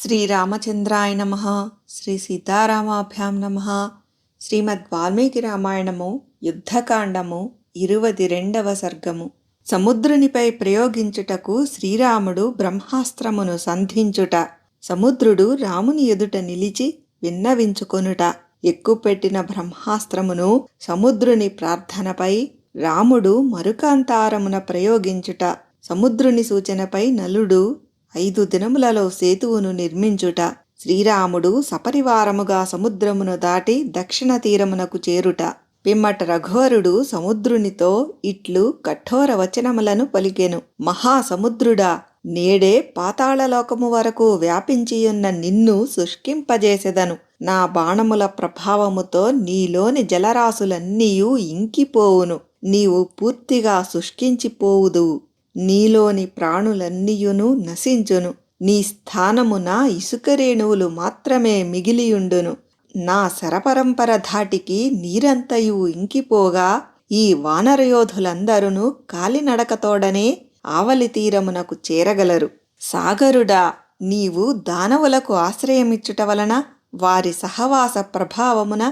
శ్రీరామచంద్రాయ నమః. శ్రీ సీతారామాభ్యాం నమః. శ్రీమద్ వాల్మీకి రామాయణము యుద్ధకాండము 22వ సర్గము. సముద్రునిపై ప్రయోగించుటకు శ్రీరాముడు బ్రహ్మాస్త్రమును సంధించుట. సముద్రుడు రాముని ఎదుట నిలిచి విన్నవించుకొనుట. ఎక్కుపెట్టిన బ్రహ్మాస్త్రమును సముద్రుని ప్రార్థనపై రాముడు మరుకాంతారమున ప్రయోగించుట. సముద్రుని సూచనపై నలుడు 5 దినములలో సేతువును నిర్మించుట. శ్రీరాముడు సపరివారముగా సముద్రమును దాటి దక్షిణ తీరమునకు చేరుట. పిమ్మట రఘువరుడు సముద్రునితో ఇట్లు కఠోర వచనములను పలికెను. మహాసముద్రుడా, నేడే పాతాళలోకము వరకు వ్యాపించియున్న నిన్ను శుష్కింపజేసెదను. నా బాణముల ప్రభావముతో నీలోని జలరాశులన్నీయూ ఇంకిపోవును. నీవు పూర్తిగా శుష్కించిపోవుదువు. నీలోని ప్రాణులన్నీయును నశించును. నీ స్థానమున ఇసుకరేణువులు మాత్రమే మిగిలియుండును. నా శరపరంపర ధాటికి నీరంతయు ఇంకిపోగా ఈ వానరయోధులందరూ కాలినడకతోడనే ఆవలి తీరమునకు చేరగలరు. సాగరుడా, నీవు దానవులకు ఆశ్రయమిచ్చుట వలన వారి సహవాస ప్రభావమున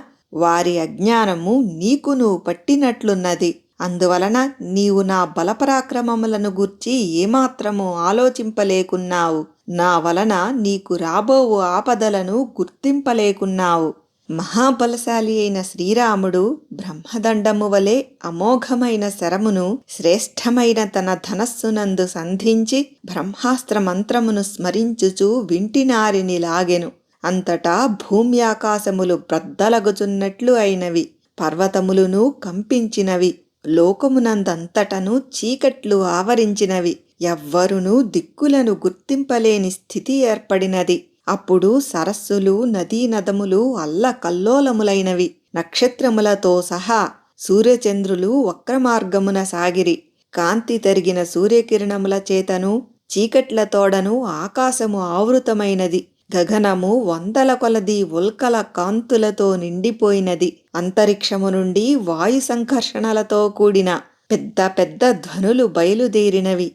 వారి అజ్ఞానము నీకును పట్టినట్లున్నది. అందువలన నీవు నా బలపరాక్రమములను గూర్చి ఏమాత్రము ఆలోచింపలేకున్నావు. నా వలన నీకు రాబోవు ఆపదలను గుర్తింపలేకున్నావు. మహాబలశాలి అయిన శ్రీరాముడు బ్రహ్మదండము వలె అమోఘమైన శరమును శ్రేష్టమైన తన ధనస్సునందు సంధించి బ్రహ్మాస్త్ర మంత్రమును స్మరించుచు వింటినారిని లాగెను. అంతటా భూమ్యాకాశములు బ్రద్దలగుచున్నట్లు అయినవి. పర్వతములును కంపించినవి. లోకమునందంతటను చీకట్లు ఆవరించినవి. ఎవ్వరునూ దిక్కులను గుర్తింపలేని స్థితి ఏర్పడినది. అప్పుడు సరస్సులు నదీనదములు అల్లకల్లోలములైనవి. నక్షత్రములతో సహా సూర్యచంద్రులు వక్రమార్గమున సాగిరి. కాంతి తరిగిన సూర్యకిరణముల చేతను చీకట్లతోడను ఆకాశము ఆవృతమైనది. గగనము 100 కొలది ఉల్కల కాంతులతో నిండిపోయినది. అంతరిక్షము నుండి వాయు సంఘర్షణలతో కూడిన పెద్ద పెద్ద ధ్వనులు బయలుదేరినవి.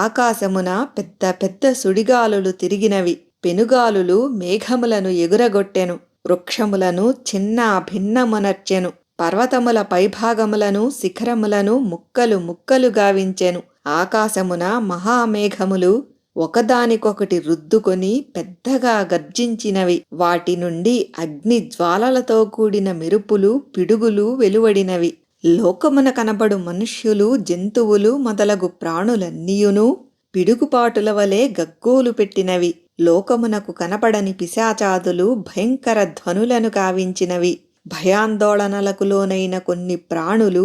ఆకాశమున పెద్ద పెద్ద సుడిగాలులు తిరిగినవి. పెనుగాలులు మేఘములను ఎగురగొట్టెను. వృక్షములను చిన్న భిన్నమునర్చెను. పర్వతముల పైభాగములను శిఖరములను ముక్కలు ముక్కలు గావించెను. ఆకాశమున మహామేఘములు ఒకదానికొకటి రుద్దుకొని పెద్దగా గర్జించినవి. వాటి నుండి అగ్ని జ్వాలలతో కూడిన మెరుపులు పిడుగులు వెలువడినవి. లోకమున కనబడు మనుష్యులు జంతువులు మొదలగు ప్రాణులన్నీయును పిడుగుపాటుల వలె గగ్గోలు పెట్టినవి. లోకమునకు కనపడని పిశాచాదులు భయంకర ధ్వనులను కావించినవి. భయాందోళనలకు లోనైన కొన్ని ప్రాణులు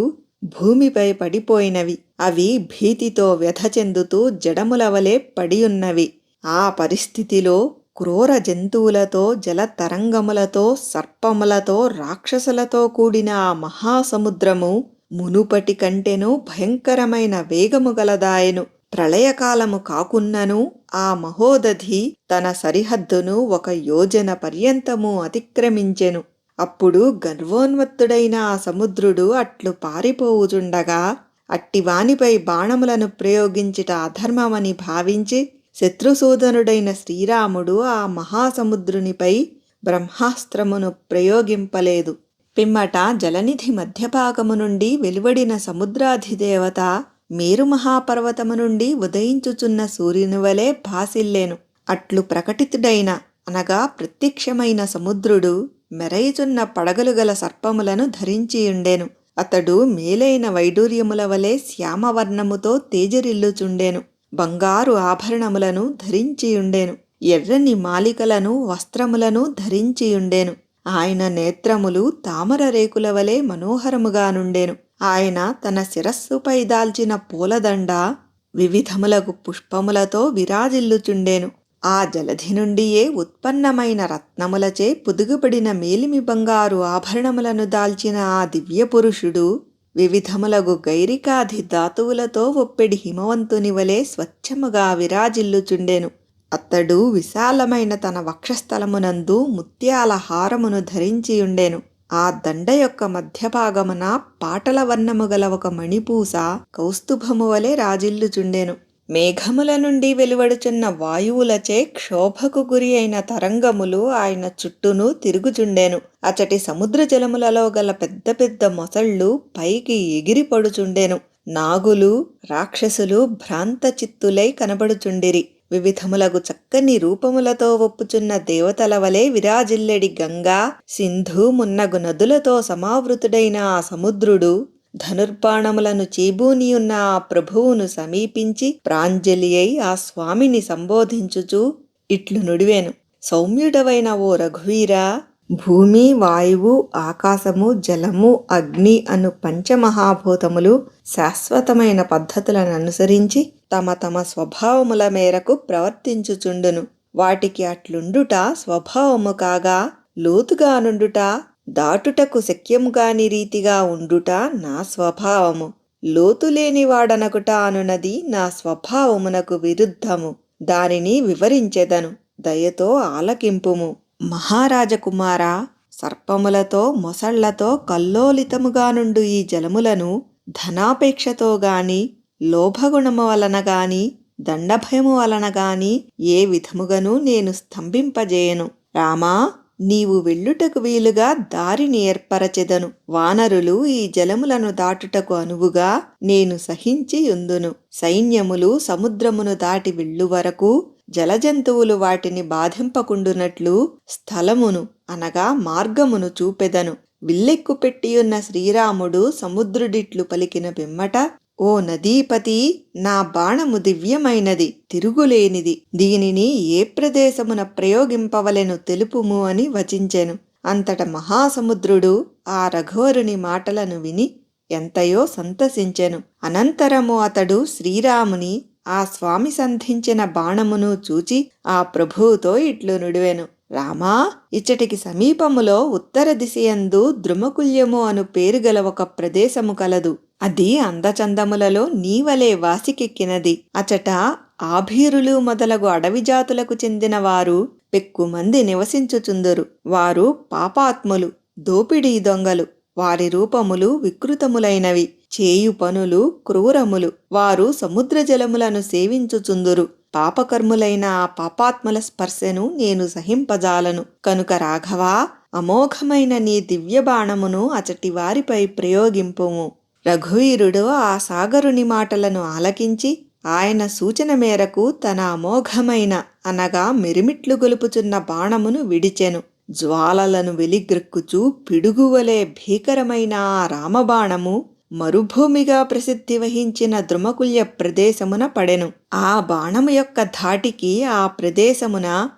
భూమిపై పడిపోయినవి. అవి భీతితో వ్యధ చెందుతూ జడముల వలె పడియున్నవి. ఆ పరిస్థితిలో క్రూర జంతువులతో జలతరంగములతో సర్పములతో రాక్షసులతో కూడిన ఆ మహాసముద్రము మునుపటి కంటెను భయంకరమైన వేగము గలదాయెను. ప్రళయకాలము కాకున్నను ఆ మహోదధి తన సరిహద్దును 1 యోజన పర్యంతము అతిక్రమించెను. అప్పుడు గర్వోన్మత్తుడైన ఆ సముద్రుడు అట్లు పారిపోవుచుండగా అట్టివానిపై బాణములను ప్రయోగించుట అధర్మమని భావించి శత్రుసూదనుడైన శ్రీరాముడు ఆ మహాసముద్రునిపై బ్రహ్మాస్త్రమును ప్రయోగింపలేదు. పిమ్మట జలనిధి మధ్యభాగము నుండి వెలువడిన సముద్రాధిదేవత మేరు మహాపర్వతము నుండి ఉదయించుచున్న సూర్యుని వలె భాసిల్లేను. అట్లు ప్రకటితుడైన అనగా ప్రత్యక్షమైన సముద్రుడు మెరయుచున్న పడగలు గల సర్పములను ధరించియుండెను. అతడు మేలైన వైడూర్యముల వలె శ్యామవర్ణముతో తేజరిల్లుచుండెను. బంగారు ఆభరణములను ధరించియుండెను. ఎర్రని మాలికలను వస్త్రములను ధరించియుండెను. ఆయన నేత్రములు తామర రేకుల వలె మనోహరముగా నుండెను. ఆయన తన శిరస్సుపై దాల్చిన పూలదండ వివిధములగు పుష్పములతో విరాజిల్లుచుండెను. ఆ జలధి నుండియే ఉత్పన్నమైన రత్నములచే పొదుగుబడిన మేలిమి బంగారు ఆభరణములను దాల్చిన ఆ దివ్యపురుషుడు వివిధములగు గైరికాధి ధాతువులతో ఒప్పెడి హిమవంతుని వలె స్వచ్ఛముగా విరాజిల్లుచుండెను. అతడు విశాలమైన తన వక్షస్థలమునందు ముత్యాల హారమును ధరించియుండెను. ఆ దండ యొక్క మధ్యభాగమున పాటల వర్ణము గల 1 మణిపూస కౌస్తుభము వలె రాజిల్లుచుండెను. మేఘముల నుండి వెలువడుచున్న వాయువులచే క్షోభకు గురి అయిన తరంగములు ఆయన చుట్టూను తిరుగుచుండెను. అచటి సముద్ర జలములలో గల పెద్ద పెద్ద మొసళ్ళు పైకి ఎగిరిపడుచుండెను. నాగులు రాక్షసులు భ్రాంత చిత్తులై కనబడుచుండిరి. వివిధములగు చక్కని రూపములతో ఒప్పుచున్న దేవతల వలె విరాజిల్లెడి గంగా, సింధు మున్నగు నదులతో సమావృతుడైన ఆ సముద్రుడు ధనుర్బాణములను చేబూనియున్న ఆ ప్రభువును సమీపించి ప్రాంజలి అయి ఆ స్వామిని సంబోధించుచూ ఇట్లు నుడివెను. సౌమ్యుడవైన ఓ రఘువీరా, భూమి, వాయువు, ఆకాశము, జలము, అగ్ని అను పంచమహాభూతములు శాశ్వతమైన పద్ధతులను అనుసరించి తమ తమ స్వభావముల మేరకు ప్రవర్తించుచుండును. వాటికి అట్లుండుట స్వభావము కాగా, లోతుగా నుండుట, దాటుటకు శక్యముగాని రీతిగా ఉండుట నా స్వభావము. లోతులేని వాడనకుట అనునది నా స్వభావమునకు విరుద్ధము. దానిని వివరించెదను, దయతో ఆలకింపుము. మహారాజకుమారా, సర్పములతో మొసళ్లతో కల్లోలితముగా నుండు ఈ జలములను ధనాపేక్షతో గాని, లోభగుణము వలన గాని, దండభయము వలన గాని ఏ విధముగను నేను స్తంభింపజేయను. రామా, నీవు వెళ్ళుటకు వీలుగా దారిని ఏర్పరచెదను. వానరులు ఈ జలములను దాటుటకు అనువుగా నేను సహించి యుందును. సైన్యములు సముద్రమును దాటి వెళ్ళు వరకు జలజంతువులు వాటిని బాధింపకుండునట్లు స్థలమును అనగా మార్గమును చూపెదను. విల్లెక్కు పెట్టియున్న శ్రీరాముడు సముద్రుడిట్లు పలికిన పిమ్మట, ఓ నదీపతి, నా బాణము దివ్యమైనది, తిరుగులేనిది. దీనిని ఏ ప్రదేశమున ప్రయోగింపవలెను తెలుపుము అని వచించెను. అంతట మహాసముద్రుడు ఆ రఘువరుని మాటలను విని ఎంతయో సంతసించెను. అనంతరము అతడు శ్రీరాముని ఆ స్వామి సంధించిన బాణమును చూచి ఆ ప్రభువుతో ఇట్లు నుడివెను. రామా, ఇచ్చటికి సమీపములో ఉత్తర దిశయందు ద్రుమకుల్యము అను పేరుగల ఒక ప్రదేశము కలదు. అది అందచందములలో నీవలే వాసికెక్కినది. అచట ఆభీరులు మొదలగు అడవి జాతులకు చెందిన వారు పెక్కుమంది నివసించుచుందురు. వారు పాపాత్ములు, దోపిడీ దొంగలు. వారి రూపములు వికృతములైనవి, చేయు పనులు క్రూరములు. వారు సముద్ర జలములను సేవించుచుందురు. పాపకర్ములైన ఆ పాపాత్ముల స్పర్శను నేను సహింపజాలను. కనుక రాఘవా, అమోఘమైన నీ దివ్యబాణమును అచటి వారిపై ప్రయోగింపుము. రఘువీరుడు ఆ సాగరుని మాటలను ఆలకించి ఆయన సూచన మేరకు తన అమోఘమైన అనగా మిరిమిట్లు గొలుపుచున్న బాణమును విడిచెను. జ్వాలలను వెలిగ్రెక్కుచూ పిడుగువలే భీకరమైన ఆ రామబాణము మరుభూమిగా ప్రసిద్ధి వహించిన ద్రుమకుల్య ప్రదేశమున పడెను. ఆ బాణము యొక్క ధాటికి ఆ ప్రదేశమున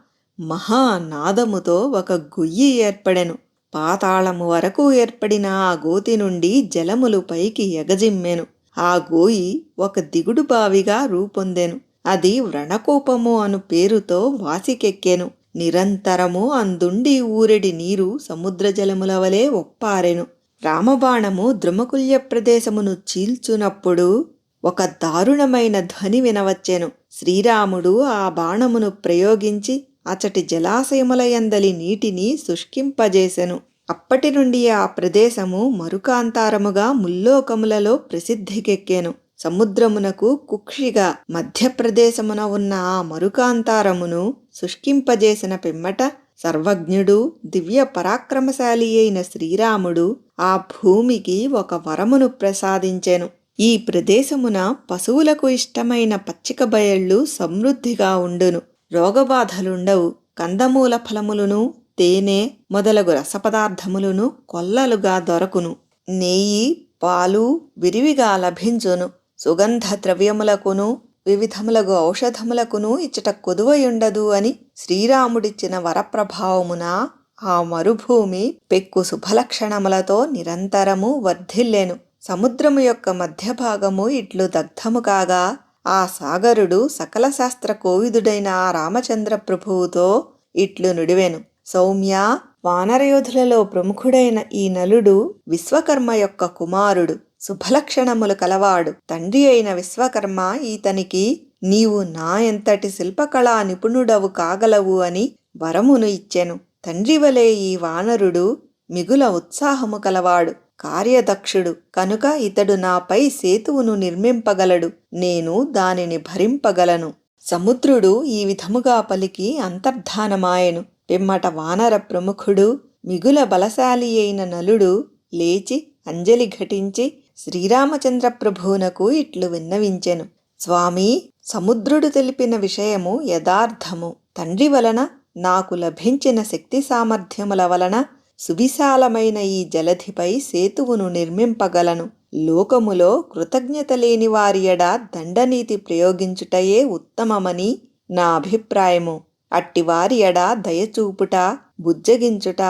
మహానాదముతో ఒక గొయ్యి ఏర్పడెను. పాతాళము వరకు ఏర్పడిన ఆ గోతి నుండి జలములు పైకి ఎగజిమ్మెను. ఆ గోయి ఒక దిగుడు బావిగా రూపొందెను. అది వ్రణకోపము అను పేరుతో వాసికెక్కెను. నిరంతరము అందుండి ఊరెడి నీరు సముద్ర జలముల వలె ఒప్పారెను. రామబాణము ద్రుమకుల్య ప్రదేశమును చీల్చునప్పుడు ఒక దారుణమైన ధ్వని వినవచ్చెను. శ్రీరాముడు ఆ బాణమును ప్రయోగించి అచటి జలాశయములయందలి నీటిని శుష్కింపజేసెను. అప్పటి నుండి ఆ ప్రదేశము మరుకాంతారముగా ముల్లోకములలో ప్రసిద్ధికెక్కెను. సముద్రమునకు కుక్షిగా మధ్యప్రదేశమున ఉన్న ఆ మరుకాంతారమును శుష్కింపజేసిన పిమ్మట సర్వజ్ఞుడు దివ్య పరాక్రమశాలి అయిన శ్రీరాముడు ఆ భూమికి ఒక వరమును ప్రసాదించెను. ఈ ప్రదేశమున పశువులకు ఇష్టమైన పచ్చిక బయళ్ళు సమృద్ధిగా ఉండును. రోగబాధలుండవు. కందమూల ఫలములను, తేనె మొదలగు రసపదార్థములను కొల్లలుగా దొరకును. నెయ్యి, పాలు విరివిగా లభించును. సుగంధ ద్రవ్యములకును వివిధములగు ఔషధములకును ఇచ్చట కొదువయుండదు అని శ్రీరాముడిచ్చిన వరప్రభావమున ఆ మరుభూమి పెక్కు శుభలక్షణములతో నిరంతరము వర్ధిల్లెను. సముద్రము యొక్క మధ్యభాగము ఇట్లు దగ్ధము కాగా ఆ సాగరుడు సకల శాస్త్ర కోవిదుడైన ఆ రామచంద్ర ప్రభువుతో ఇట్లు నుడివెను. సౌమ్య, వానరయోధులలో ప్రముఖుడైన ఈ నలుడు విశ్వకర్మ యొక్క కుమారుడు. శుభలక్షణములు కలవాడు. తండ్రి అయిన విశ్వకర్మ ఈతనికి నీవు నా ఎంతటి శిల్పకళా నిపుణుడవు కాగలవు అని వరమును ఇచ్చెను. తండ్రి వలె ఈ వానరుడు మిగుల ఉత్సాహము కలవాడు. కార్యదక్షుడు కనుక ఇతడు నాపై సేతువును నిర్మింపగలడు, నేను దానిని భరింపగలను. సముద్రుడు ఈ విధముగా పలికి అంతర్ధానమాయెను. పిమ్మట వానర ప్రముఖుడు మిగుల బలశాలి అయిన నలుడు లేచి అంజలి ఘటించి శ్రీరామచంద్ర ప్రభువునకు ఇట్లు విన్నవించెను. స్వామీ, సముద్రుడు తెలిపిన విషయము యథార్థము. తండ్రి వలన నాకు లభించిన శక్తి సామర్థ్యముల వలన సువిశాలమైన ఈ జలధిపై సేతువును నిర్మింపగలను. లోకములో కృతజ్ఞత లేని వారి ఎడ దండనీతి ప్రయోగించుటయే ఉత్తమమని నా అభిప్రాయము. అట్టివారి ఎడ దయచూపుట, బుజ్జగించుట,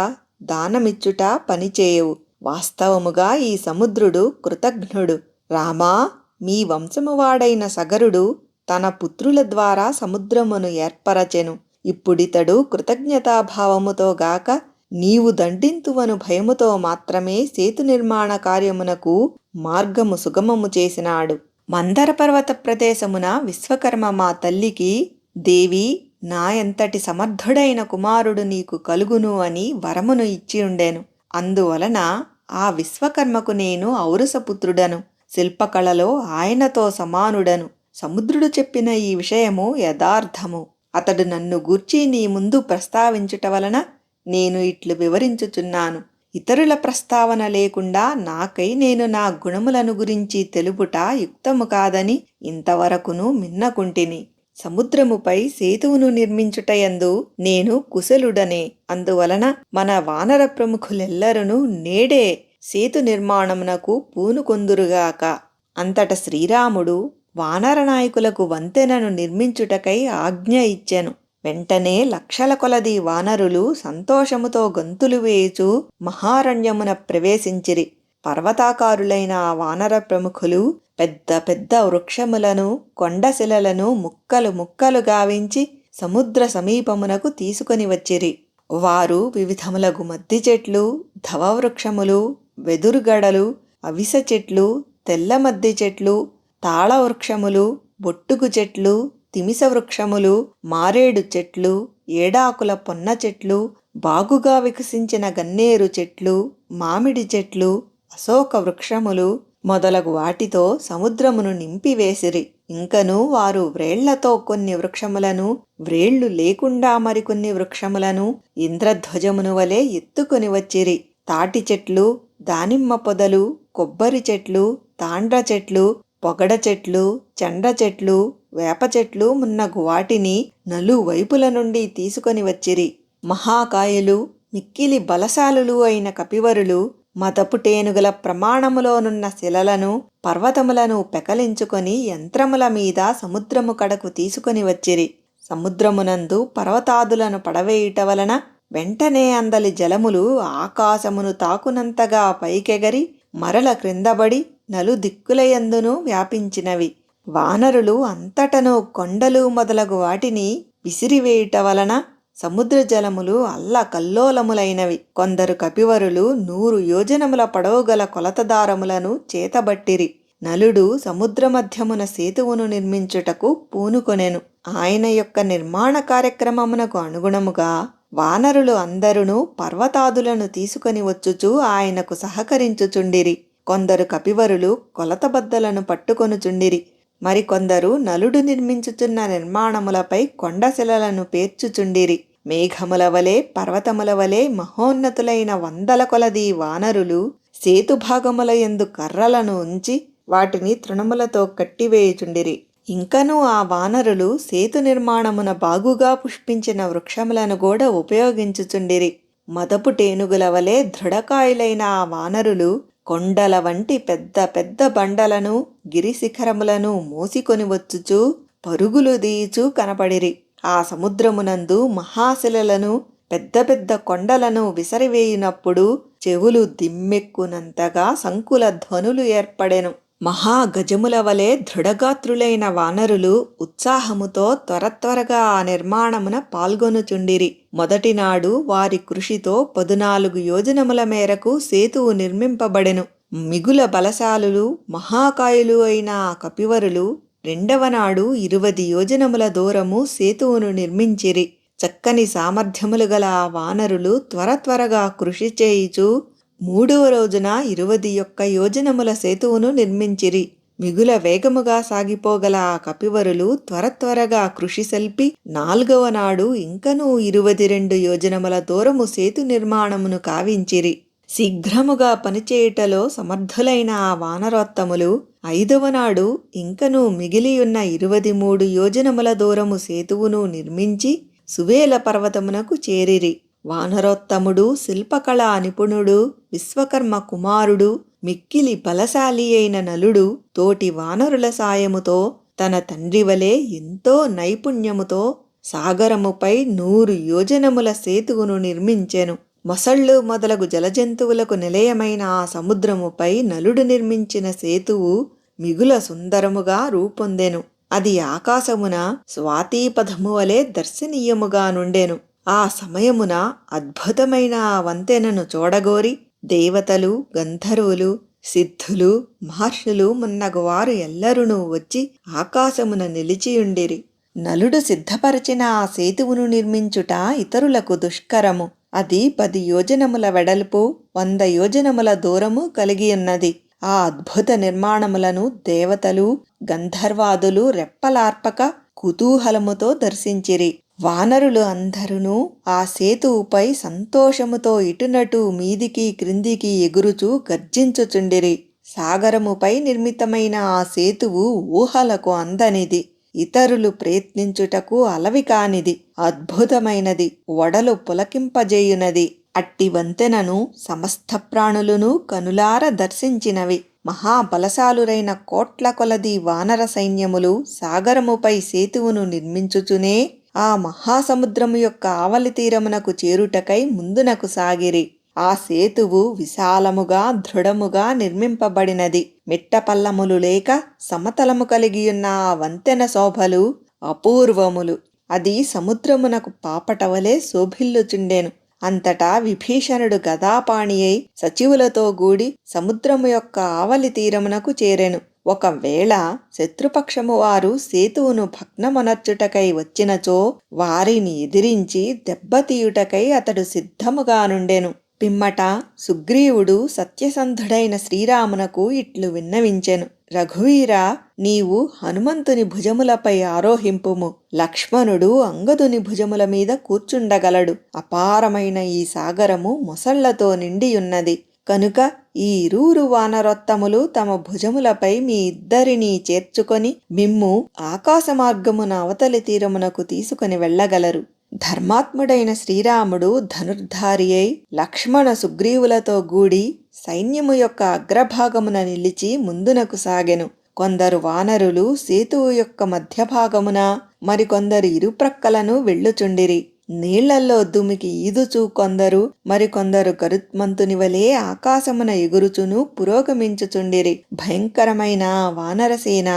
దానమిచ్చుట పనిచేయవు. వాస్తవముగా ఈ సముద్రుడు కృతజ్ఞుడు. రామా, మీ వంశమువాడైన సగరుడు తన పుత్రుల ద్వారా సముద్రమును ఏర్పరచెను. ఇప్పుడితడు కృతజ్ఞతాభావముతో గాక నీవు దండింతువను భయముతో మాత్రమే సేతు నిర్మాణ కార్యమునకు మార్గము సుగమము చేసినాడు. మందర పర్వత ప్రదేశమున విశ్వకర్మ మా తల్లికి, దేవి, నా ఎంతటి సమర్థుడైన కుమారుడు నీకు కలుగును అని వరమును ఇచ్చియుండెను. అందువలన ఆ విశ్వకర్మకు నేను ఔరసపుత్రుడను. శిల్పకళలో ఆయనతో సమానుడను. సముద్రుడు చెప్పిన ఈ విషయము యథార్థము. అతడు నన్ను గూర్చి నీ ముందు ప్రస్తావించుట వలన నేను ఇట్లు వివరించుచున్నాను. ఇతరుల ప్రస్తావన లేకుండా నాకై నేను నా గుణములను గురించి తెలుపుట యుక్తము కాదని ఇంతవరకును మిన్నకుంటిని. సముద్రముపై సేతువును నిర్మించుటయందు నేను కుశలుడనే. అందువలన మన వానర ప్రముఖులెల్లరూ నేడే సేతు నిర్మాణమునకు పూనుకొందురుగాక. అంతట శ్రీరాముడు వానర నాయకులకు వంతెనను నిర్మించుటకై ఆజ్ఞ ఇచ్చెను. వెంటనే లక్షల కొలది వానరులు సంతోషముతో గంతులు వేయుచూ మహారణ్యమున ప్రవేశించిరి. పర్వతాకారులైన ఆ వానర ప్రముఖులు పెద్ద పెద్ద వృక్షములను, కొండశిలలను ముక్కలు ముక్కలు గావించి సముద్ర సమీపమునకు తీసుకొని వచ్చిరి. వారు వివిధములగు మద్ది చెట్లు, ధవవృక్షములు, వెదురుగడలు, అవిసె చెట్లు, తెల్ల మద్ది చెట్లు, తాళవృక్షములు, బొట్టుగు చెట్లు, తిమిస వృక్షములు, మారేడు చెట్లు, ఏడాకుల పొన్న చెట్లు, బాగుగా వికసించిన గన్నేరు చెట్లు, మామిడి చెట్లు, అశోక వృక్షములు మొదలగు వాటితో సముద్రమును నింపివేసిరి. ఇంకను వారు వ్రేళ్లతో కొన్ని వృక్షములను, వ్రేళ్లు లేకుండా మరికొన్ని వృక్షములను ఇంద్రధ్వజమును వలె ఎత్తుకొని వచ్చిరి. తాటి చెట్లు, దానిమ్మ పొదలు, కొబ్బరి చెట్లు, తాండ్ర చెట్లు, పొగడ చెట్లు, చండ్ర చెట్లు, వేప చెట్లు మున్నగు వాటిని నలువైపుల నుండి తీసుకొని వచ్చిరి. మహాకాయులు, మిక్కిలి బలశాలులు అయిన కపివరులు మదపుటేనుగల ప్రమాణములోనున్న శిలలను, పర్వతములను పెకలించుకొని యంత్రముల మీద సముద్రము కడకు తీసుకొని వచ్చిరి. సముద్రమునందు పర్వతాదులను పడవేయుట వలన వెంటనే అందలి జలములు ఆకాశమును తాకునంతగా పైకెగరి మరల క్రిందబడి నలుదిక్కులయందును వ్యాపించినవి. వానరులు అంతటను కొండలు మొదలగు వాటిని విసిరివేయుట వలన సముద్ర జలములు అల్లకల్లోలములైనవి. కొందరు కపివరులు 100 యోజనముల పొడవుగల కొలతదారములను చేతబట్టిరి. నలుడు సముద్ర మధ్యమున సేతువును నిర్మించుటకు పూనుకొనెను. ఆయన యొక్క నిర్మాణ కార్యక్రమమునకు అనుగుణముగా వానరులు అందరును పర్వతాదులను తీసుకొని వచ్చుచూ ఆయనకు సహకరించుచుండిరి. కొందరు కపివరులు కొలతబద్దలను పట్టుకొనుచుండిరి. మరికొందరు నలుడు నిర్మించుచున్న నిర్మాణములపై కొండశిలలను పేర్చుచుండిరి. మేఘముల వలె, పర్వతముల వలె మహోన్నతులైన 100 కొలది వానరులు సేతుభాగముల యందు కర్రలను ఉంచి వాటిని తృణములతో కట్టివేయుచుండిరి. ఇంకనూ ఆ వానరులు సేతు నిర్మాణమున బాగుగా పుష్పించిన వృక్షములను కూడా ఉపయోగించుచుండిరి. మదపుటేనుగుల వలె దృఢకాయులైన ఆ వానరులు కొండల వంటి పెద్ద పెద్ద బండలను, గిరిశిఖరములను మోసికొని వచ్చుచూ పరుగులు దీయుచూ కనపడిరి. ఆ సముద్రమునందు మహాశిలలను, పెద్ద పెద్ద కొండలను విసరివేయునప్పుడు చెవులు దిమ్మెక్కునంతగా సంకుల ధ్వనులు ఏర్పడెను. మహాగజముల వలె దృఢగాత్రులైన వానరులు ఉత్సాహముతో త్వరత్వరగా ఆ నిర్మాణమున పాల్గొనుచుండిరి. మొదటినాడు వారి కృషితో 14 యోజనముల మేరకు సేతువు నిర్మింపబడెను. మిగుల బలశాలులు, మహాకాయులు అయిన ఆ కపివరులు రెండవ నాడు 20 యోజనముల దూరము సేతువును నిర్మించిరి. చక్కని సామర్థ్యములు గల ఆ వానరులు త్వరత్వరగా కృషి చేయుచూ మూడవ రోజున 21 యోజనముల సేతువును నిర్మించిరి. మిగుల వేగముగా సాగిపోగల ఆ కపివరులు త్వరగా కృషి సల్పి 4వ నాడు ఇంకనూ 22 యోజనముల దూరము సేతు నిర్మాణమును కావించిరి. శీఘ్రముగా పనిచేయుటలో సమర్థులైన ఆ వానరోత్తములు 5వ నాడు ఇంకనూ మిగిలియున్న 23 యోజనముల దూరము సేతువును నిర్మించి సువేల పర్వతమునకు చేరిరి. వానరోత్తముడు శిల్పకళా నిపుణుడు, విశ్వకర్మ కుమారుడు, మిక్కిలి బలశాలి అయిన నలుడు తోటి వానరుల సాయముతో తన తండ్రివలే ఎంతో నైపుణ్యముతో సాగరముపై 100 యోజనముల సేతువును నిర్మించెను. మొసళ్ళు మొదలగు జలజంతువులకు నిలయమైన ఆ సముద్రముపై నలుడు నిర్మించిన సేతువు మిగుల సుందరముగా రూపొందెను. అది ఆకాశమున స్వాతీపథము వలె దర్శనీయముగా నుండెను. ఆ సమయమున అద్భుతమైన ఆ వంతెనను చూడగోరి దేవతలు, గంధర్వులు, సిద్ధులు, మహర్షులు మున్నగువారు ఎల్లరునూ వచ్చి ఆకాశమున నిలిచియుండిరి. నలుడు సిద్ధపరచిన ఆ సేతువును నిర్మించుట ఇతరులకు దుష్కరము. అది 10 యోజనముల వెడల్పు, 100 యోజనముల దూరము కలిగియున్నది. ఆ అద్భుత నిర్మాణములను దేవతలు, గంధర్వాదులు రెప్పలార్పక కుతూహలముతో దర్శించిరి. వానరులు అందరునూ ఆ సేతువుపై సంతోషముతో ఇటునటు మీదికి క్రిందికి ఎగురుచూ గర్జించుచుండిరి. సాగరముపై నిర్మితమైన ఆ సేతువు ఊహలకు అందనిది, ఇతరులు ప్రయత్నించుటకు అలవి కానిది, అద్భుతమైనది, ఒడలు పులకింపజేయునది. అట్టి వంతెనను సమస్త ప్రాణులను కనులార దర్శించినవి. మహాబలశాలురైన కోట్ల కొలది వానర సైన్యములు సాగరముపై సేతువును నిర్మించుచునే ఆ మహాసముద్రము యొక్క ఆవలి తీరమునకు చేరుటకై ముందునకు సాగిరి. ఆ సేతువు విశాలముగా దృఢముగా నిర్మింపబడినది. మిట్టపల్లములు లేక సమతలము కలిగియున్న ఆ వంతెన శోభలు అపూర్వములు. అది సముద్రమునకు పాపటవలే శోభిల్లుచుండెను. అంతటా విభీషణుడు గదాపాణి అయి సచివులతో గూడి సముద్రము యొక్క ఆవలి తీరమునకు చేరెను. ఒకవేళ శత్రుపక్షము వారు సేతువును భగ్నమొనర్చుటకై వచ్చినచో వారిని ఎదిరించి దెబ్బతీయుటకై అతడు సిద్ధముగా నుండెను. పిమ్మట సుగ్రీవుడు సత్యసంధుడైన శ్రీరామునకు ఇట్లు విన్నవించెను. రఘువీరా, నీవు హనుమంతుని భుజములపై ఆరోహింపుము. లక్ష్మణుడు అంగదుని భుజముల మీద కూర్చుండగలడు. అపారమైన ఈ సాగరము మొసళ్లతో నిండియున్నది కనుక ఈ ఇరువురు వానరోత్తములు తమ భుజములపై మీ ఇద్దరినీ చేర్చుకొని మిమ్ము ఆకాశ మార్గమున అవతలి తీరమునకు తీసుకుని వెళ్ళగలరు. ధర్మాత్ముడైన శ్రీరాముడు ధనుర్ధారి అయి లక్ష్మణ సుగ్రీవులతో గూడి సైన్యము యొక్క అగ్రభాగమున నిలిచి ముందునకు సాగెను. కొందరు వానరులు సేతువు యొక్క మధ్యభాగమున, మరికొందరు ఇరుప్రక్కలను వెళ్ళుచుండిరి. నీళ్లల్లో దుమికి ఈదుచూ కొందరు, మరికొందరు గరుత్మంతుని వలె ఆకాశమున ఎగురుచును పురోగమించుచుండిరి. భయంకరమైన వానరసేన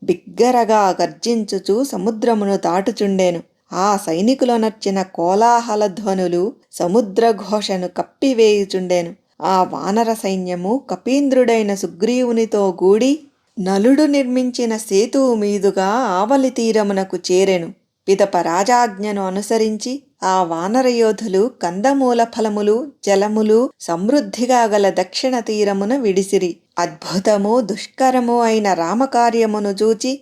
బిగ్గరగా గర్జించుచు సముద్రమును దాటుచుండెను. ఆ సైనికులనర్చిన కోలాహల ధ్వనులు సముద్రఘోషను కప్పివేయుచుండెను. ఆ వానర సైన్యము కపీంద్రుడైన సుగ్రీవునితో గూడి నలుడు నిర్మించిన సేతువు మీదుగా ఆవలి తీరమునకు చేరెను. పిదప రాజాజ్ఞను అనుసరించి ఆ వానరయోధులు కందమూల ఫలములు, జలములు సమృద్ధిగా గల దక్షిణ తీరమున విడిసిరి. అద్భుతము దుష్కరము అయిన రామకార్యమును చూచి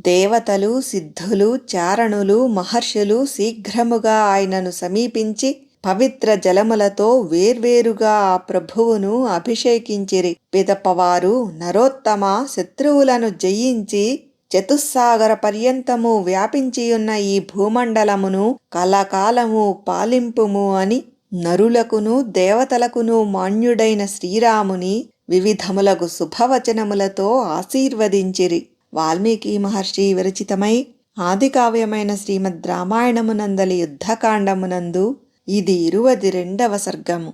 దేవతలు, సిద్ధులు, చారణులు, మహర్షులు శీఘ్రముగా ఆయనను సమీపించి పవిత్ర జలములతో వేర్వేరుగా ఆ ప్రభువును అభిషేకించిరి. పిదపవారు నరోత్తమ, శత్రువులను జయించి చతుస్సాగర పర్యంతము వ్యాపించియున్న ఈ భూమండలమును కలకాలము పాలింపుము అని నరులకును దేవతలకును మాన్యుడైన శ్రీరాముని వివిధములగు శుభవచనములతో ఆశీర్వదించిరి. వాల్మీకి మహర్షి విరచితమై ఆదికావ్యమైన శ్రీమద్ రామాయణమునందలి యుద్ధకాండమునందు ఇది 22వ సర్గము.